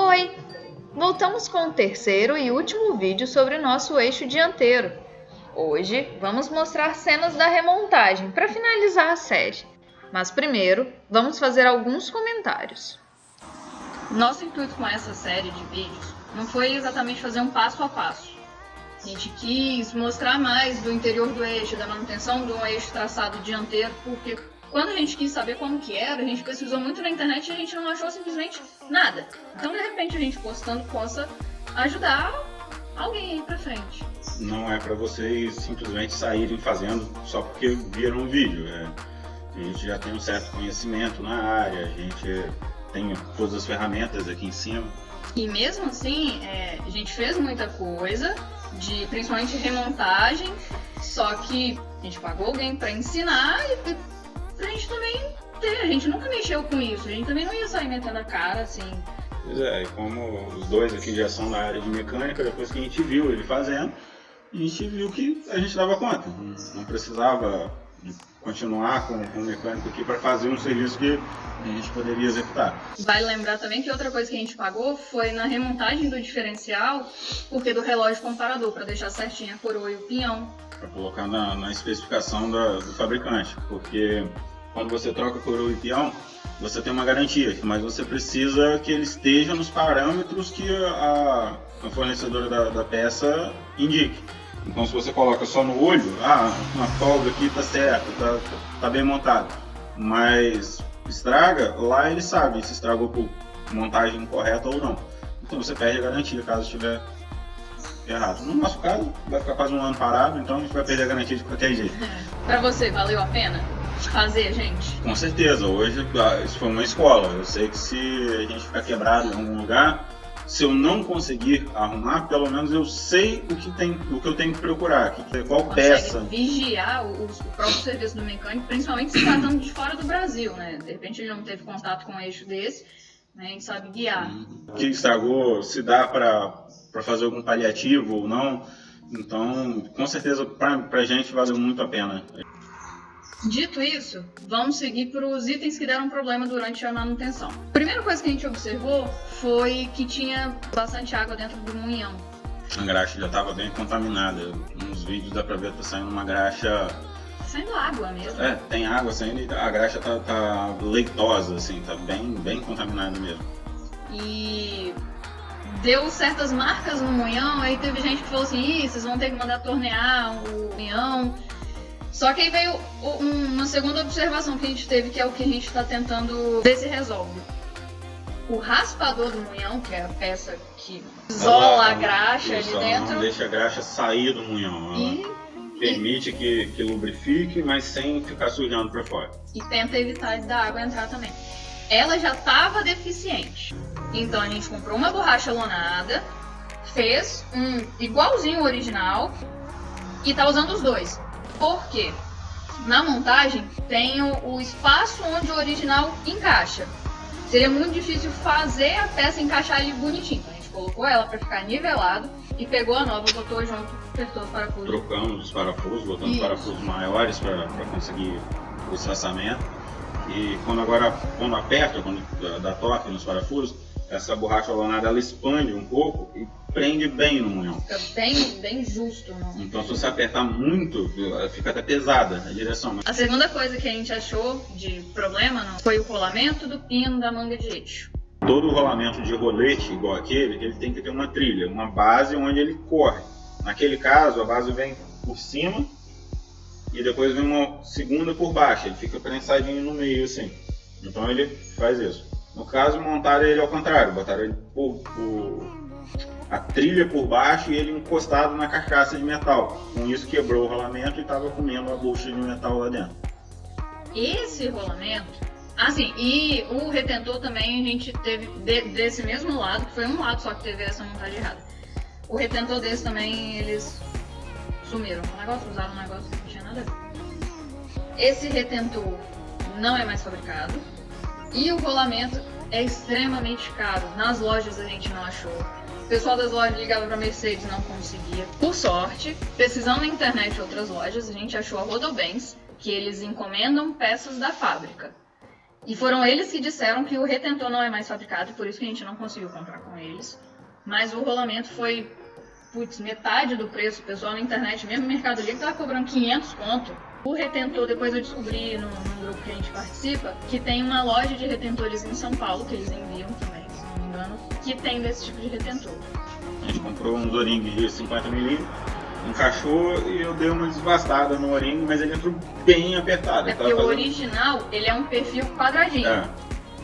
Oi! Voltamos com o terceiro e último vídeo sobre o nosso eixo dianteiro. Hoje vamos mostrar cenas da remontagem para finalizar a série. Mas primeiro, vamos fazer alguns comentários. Nosso intuito com essa série de vídeos não foi exatamente fazer um passo a passo. A gente quis mostrar mais do interior do eixo, da manutenção do eixo traçado dianteiro, porque quando a gente quis saber como que era, a gente pesquisou muito na internet e a gente não achou simplesmente nada. Então, de repente, a gente postando possa ajudar alguém aí pra frente. Não é para vocês simplesmente saírem fazendo só porque viram o vídeo. A gente já tem um certo conhecimento na área, a gente tem todas as ferramentas aqui em cima. E mesmo assim, a gente fez muita coisa, principalmente remontagem, só que a gente pagou alguém para ensinar e pra gente também ter. A gente nunca mexeu com isso, a gente também não ia sair metendo a cara assim. Pois é, e como os dois aqui já são da área de mecânica, depois que a gente viu ele fazendo, a gente viu que a gente dava conta. Não precisava de continuar com o mecânico aqui para fazer um serviço que a gente poderia executar. Vale lembrar também que outra coisa que a gente pagou foi na remontagem do diferencial, porque do relógio comparador, para deixar certinho a coroa e o pinhão. Para colocar na especificação do fabricante, porque quando você troca coroa e peão, você tem uma garantia, mas você precisa que ele esteja nos parâmetros que a fornecedora da peça indique. Então, se você coloca só no olho, uma folga aqui está certa, tá bem montado, mas estraga, lá ele sabe se estragou por montagem incorreta ou não. Então você perde a garantia caso estiver errado. No nosso caso, vai ficar quase um ano parado, então a gente vai perder a garantia de qualquer jeito. Pra você, valeu a pena fazer, gente? Com certeza, hoje isso foi uma escola. Eu sei que se a gente ficar quebrado em algum lugar, se eu não conseguir arrumar, pelo menos eu sei o que eu tenho que procurar, qual peça. Vigiar o próprio serviço do mecânico, principalmente se tratando de fora do Brasil, né? De repente ele não teve contato com um eixo desse, né? A gente sabe guiar. O que estragou, se dá para fazer algum paliativo ou não. Então, com certeza, pra gente valeu muito a pena. Dito isso, vamos seguir para os itens que deram problema durante a manutenção. A primeira coisa que a gente observou foi que tinha bastante água dentro do moinhão. A graxa já estava bem contaminada. Nos vídeos dá para ver que tá saindo uma graxa... Saindo água mesmo. Tem água saindo e a graxa tá leitosa, assim, tá bem contaminada mesmo. E deu certas marcas no moinhão, aí teve gente que falou assim, vocês vão ter que mandar tornear o moinhão. Só que aí veio uma segunda observação que a gente teve, que é o que a gente está tentando ver se resolve. O raspador do moinhão, que é a peça que isola a graxa ali dentro. Não deixa a graxa sair do moinhão. Permite que lubrifique, mas sem ficar sujando para fora. E tenta evitar da água entrar também. Ela já estava deficiente. Então a gente comprou uma borracha lonada, fez um igualzinho ao original e tá usando os dois. Por quê? Na montagem tem o espaço onde o original encaixa. Seria muito difícil fazer a peça encaixar ali bonitinho. Então a gente colocou ela para ficar nivelado e pegou a nova, botou junto, apertou os parafusos. Trocamos os parafusos, botando parafusos maiores para conseguir o espaçamento. E quando aperta, quando dá toque nos parafusos, essa borracha lonada ela expande um pouco e prende bem no moinhão. Fica bem justo. Não? Então se você apertar muito, fica até pesada a direção. A segunda coisa que a gente achou de problema foi o rolamento do pino da manga de eixo. Todo rolamento de rolete igual aquele, ele tem que ter uma trilha, uma base onde ele corre. Naquele caso, a base vem por cima e depois vem uma segunda por baixo. Ele fica prensadinho no meio assim. Então ele faz isso. No caso, montaram ele ao contrário, botaram ele a trilha por baixo e ele encostado na carcaça de metal. Com isso quebrou o rolamento e estava comendo a bucha de metal lá dentro. Esse rolamento, e o retentor também a gente teve desse mesmo lado, que foi um lado só que teve essa montagem errada. O retentor desse também eles sumiram com o negócio, usaram um negócio que não tinha nada a ver. Esse retentor não é mais fabricado. E o rolamento é extremamente caro. Nas lojas a gente não achou. O pessoal das lojas ligava para Mercedes, não conseguia. Por sorte, pesquisando na internet em outras lojas, a gente achou a Rodobens, que eles encomendam peças da fábrica. E foram eles que disseram que o retentor não é mais fabricado, por isso que a gente não conseguiu comprar com eles. Mas o rolamento foi, metade do preço. O pessoal na internet, mesmo no Mercado Livre, tava cobrando 500 conto. O retentor, depois eu descobri no grupo que a gente participa, que tem uma loja de retentores em São Paulo, que eles enviam também, se não me engano, que tem desse tipo de retentor. A gente comprou um O-ring de 50mm, encaixou e eu dei uma desbastada no O-ring, mas ele entrou bem apertado. É porque o original, ele é um perfil quadradinho.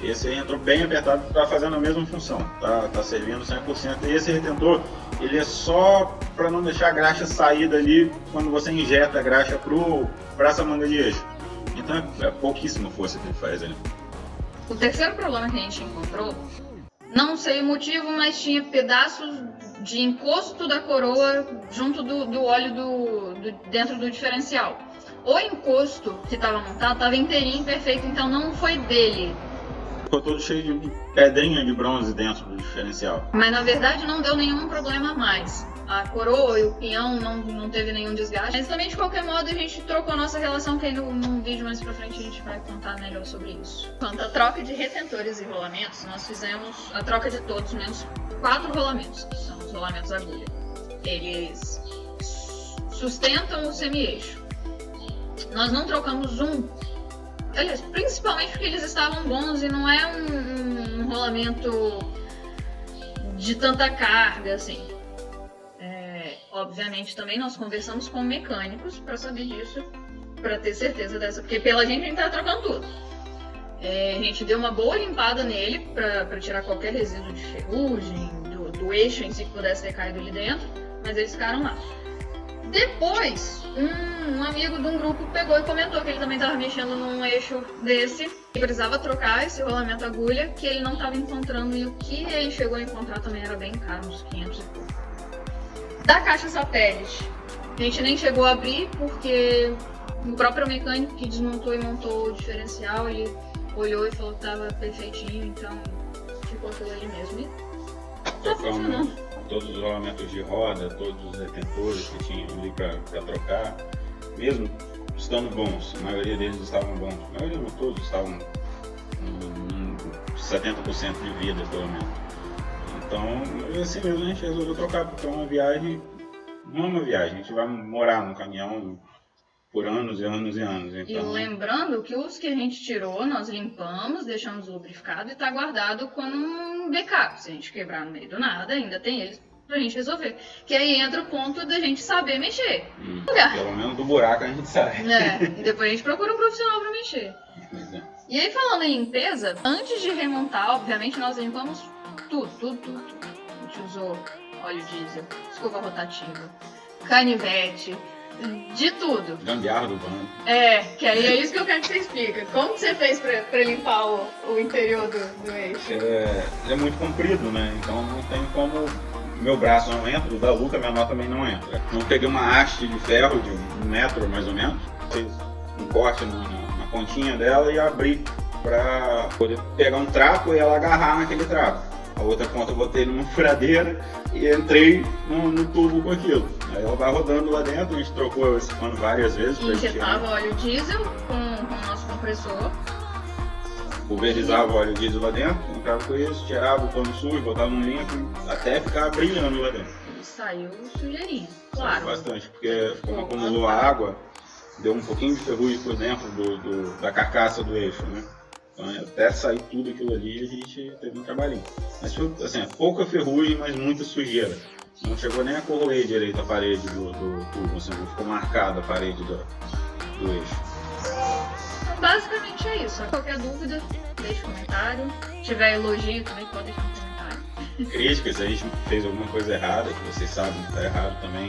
Esse aí entrou bem apertado, está fazendo a mesma função, tá servindo 100%. E esse retentor, ele é só para não deixar a graxa sair dali quando você injeta a graxa para essa manga de eixo. Então é pouquíssima força que ele faz ali. O terceiro problema que a gente encontrou, não sei o motivo, mas tinha pedaços de encosto da coroa junto do óleo dentro do diferencial. O encosto que estava montado estava inteirinho, perfeito, então não foi dele. Ficou todo cheio de pedrinha de bronze dentro do diferencial. Mas na verdade não deu nenhum problema mais. A coroa e o pinhão não teve nenhum desgaste. Mas também de qualquer modo a gente trocou a nossa relação, que aí num vídeo mais pra frente a gente vai contar melhor sobre isso. Quanto à troca de retentores e rolamentos, nós fizemos a troca de todos, menos 4 rolamentos, que são os rolamentos agulha. Eles sustentam o semi-eixo. Nós não trocamos um. Aliás, principalmente porque eles estavam bons e não é um rolamento de tanta carga, assim. Obviamente também nós conversamos com mecânicos para saber disso, para ter certeza dessa, porque pela gente a gente tá trocando tudo. A gente deu uma boa limpada nele para tirar qualquer resíduo de ferrugem, do eixo em si que pudesse ter caído ali dentro, mas eles ficaram lá. Depois, um amigo de um grupo pegou e comentou que ele também estava mexendo num eixo desse e precisava trocar esse rolamento agulha, que ele não estava encontrando, e o que ele chegou a encontrar também era bem caro, uns 500 e pouco. Da caixa satélite, a gente nem chegou a abrir porque o próprio mecânico que desmontou e montou o diferencial, ele olhou e falou que estava perfeitinho, então ficou aquilo ali mesmo. E tá funcionando. Todos os rolamentos de roda, todos os retentores que tinham ali para trocar, mesmo estando bons, a maioria deles estavam bons, a maioria não, todos estavam com 70% de vida pelo menos. Então, assim mesmo a gente resolveu trocar, porque é uma viagem, não é uma viagem, a gente vai morar no caminhão por anos e anos e anos. Então... E lembrando que os que a gente tirou, nós limpamos, deixamos lubrificado e está guardado como um backup. Se a gente quebrar no meio do nada, ainda tem eles pra gente resolver. Que aí entra o ponto da gente saber mexer. Pelo menos do buraco a gente sai. E depois a gente procura um profissional para mexer. E aí, falando em limpeza, antes de remontar, obviamente nós limpamos tudo. A gente usou óleo diesel, escova rotativa, canivete, de tudo. Gambiarra do banco. Que aí é isso que eu quero que você explique. Como que você fez pra limpar o interior do eixo? Ele é muito comprido, né? Então não tem como... Meu braço não entra, o da Luca, minha mão também não entra. Então peguei uma haste de ferro de 1 metro mais ou menos, fiz um corte na pontinha dela e abri pra poder pegar um trapo e ela agarrar naquele trapo. A outra ponta eu botei numa furadeira e entrei no tubo com aquilo. Aí ela vai rodando lá dentro, a gente trocou esse pano várias vezes. Injetava óleo diesel com o nosso compressor. Pulverizava o óleo diesel lá dentro, entrava com isso, tirava o pano sujo, botava no limpo, até ficar brilhando lá dentro. E saiu sujeirinho, claro. Saiu bastante, porque como acumulou a água, deu um pouquinho de ferrugem por dentro da carcaça do eixo, né? Então, até sair tudo aquilo ali, a gente teve um trabalhinho. Mas foi, assim, pouca ferrugem, mas muita sujeira. Não chegou nem a corroer direito a parede do tubo, assim, ficou marcada a parede do eixo. Então, basicamente é isso. Qualquer dúvida, deixe um comentário. Se tiver elogio, também pode deixar um comentário. Críticas, se a gente fez alguma coisa errada, que vocês sabem que está errado também.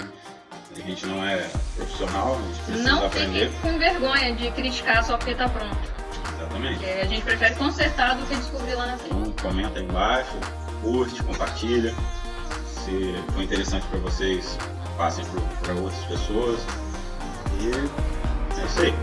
A gente não é profissional, a gente precisa aprender. Não fique com vergonha de criticar só porque está pronto. Exatamente. Porque a gente prefere consertar do que descobrir lá na frente. Então comenta aí embaixo, curte, compartilha. Se for interessante para vocês, passem para outras pessoas. E é isso aí.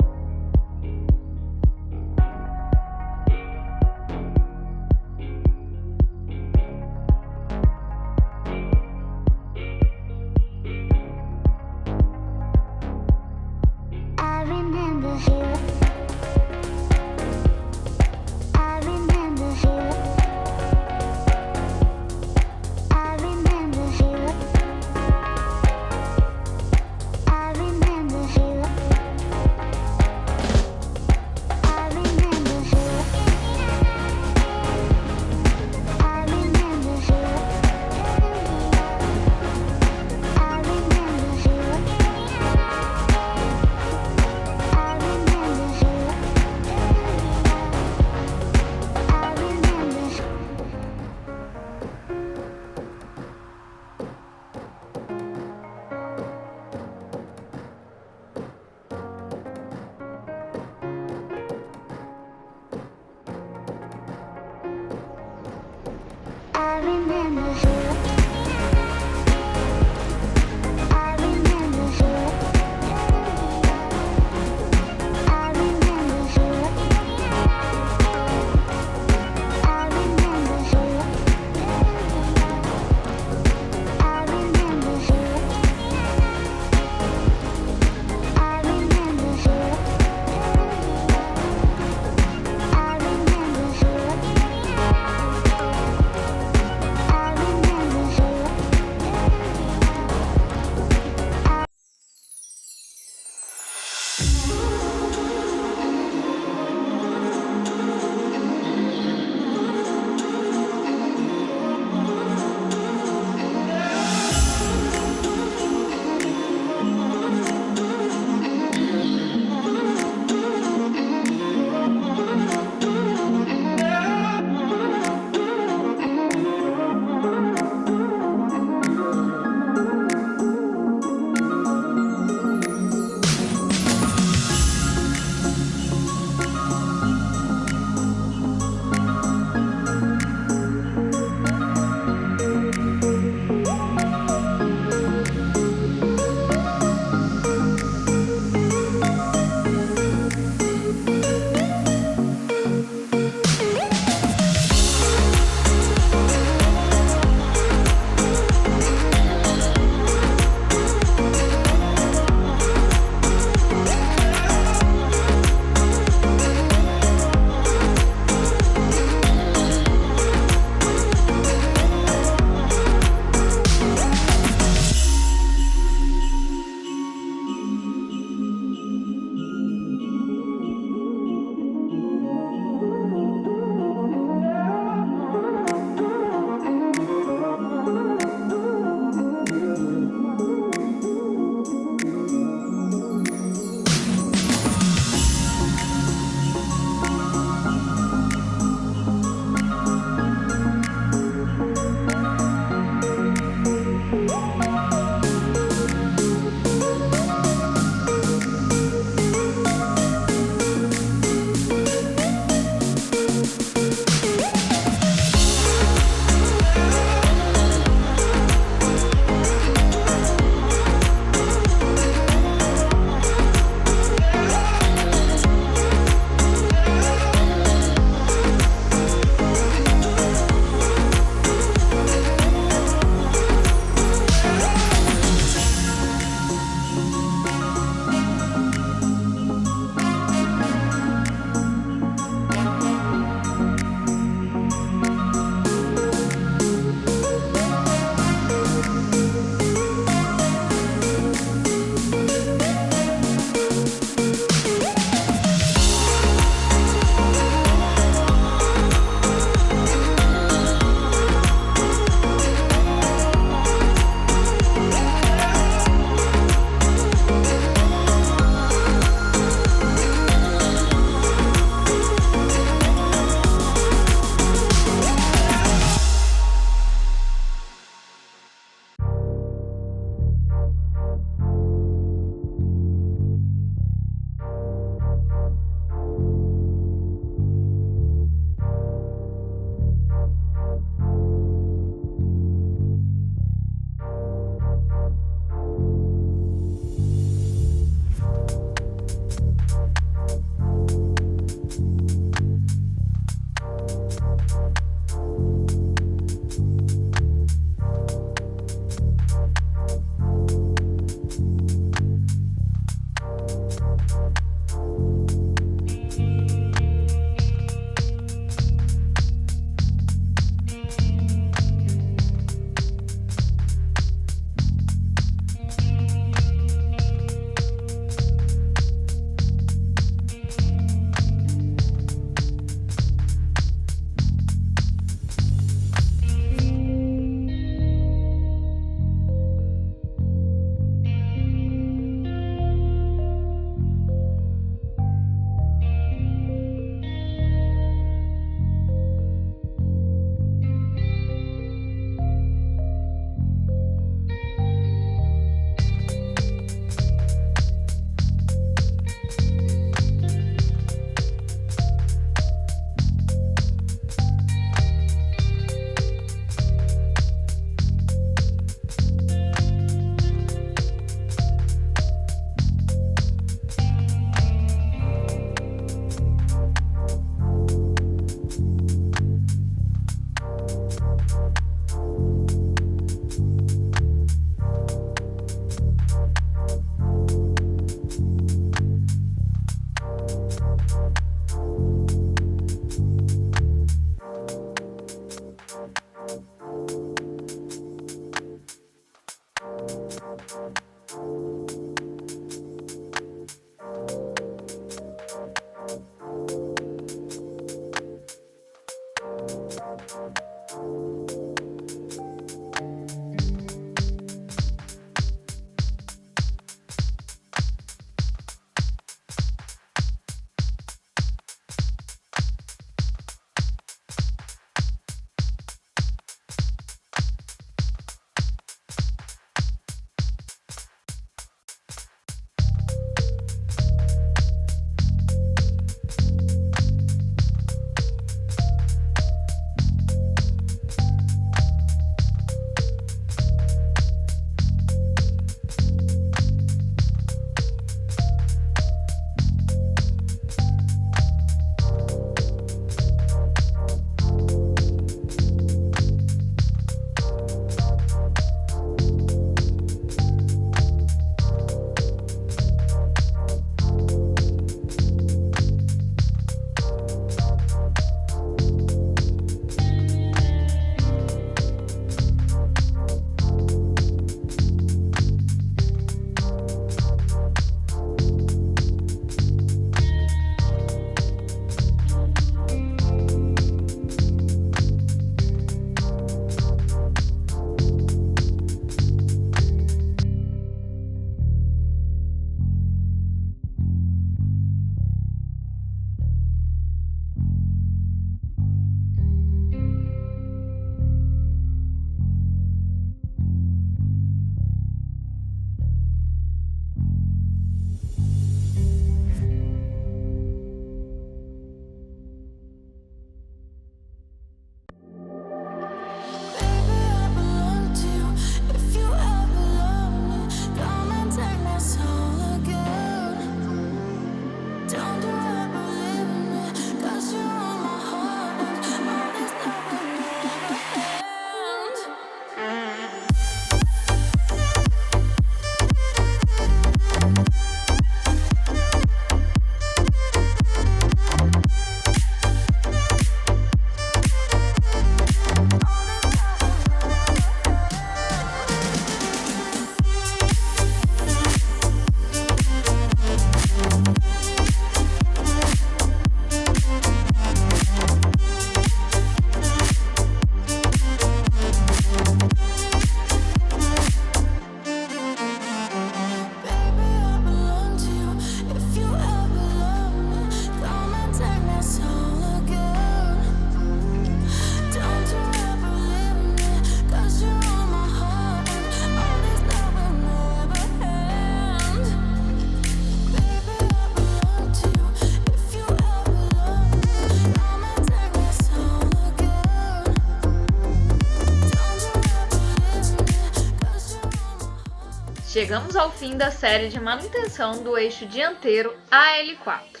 chegamos ao fim da série de manutenção do eixo dianteiro AL4.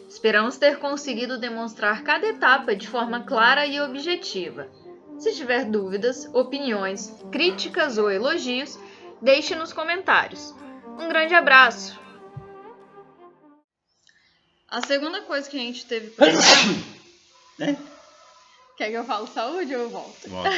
Esperamos ter conseguido demonstrar cada etapa de forma clara e objetiva. Se tiver dúvidas, opiniões, críticas ou elogios, deixe nos comentários. Um grande abraço! A segunda coisa que a gente teve problema... Quer que eu fale saúde ou eu volto? Volta.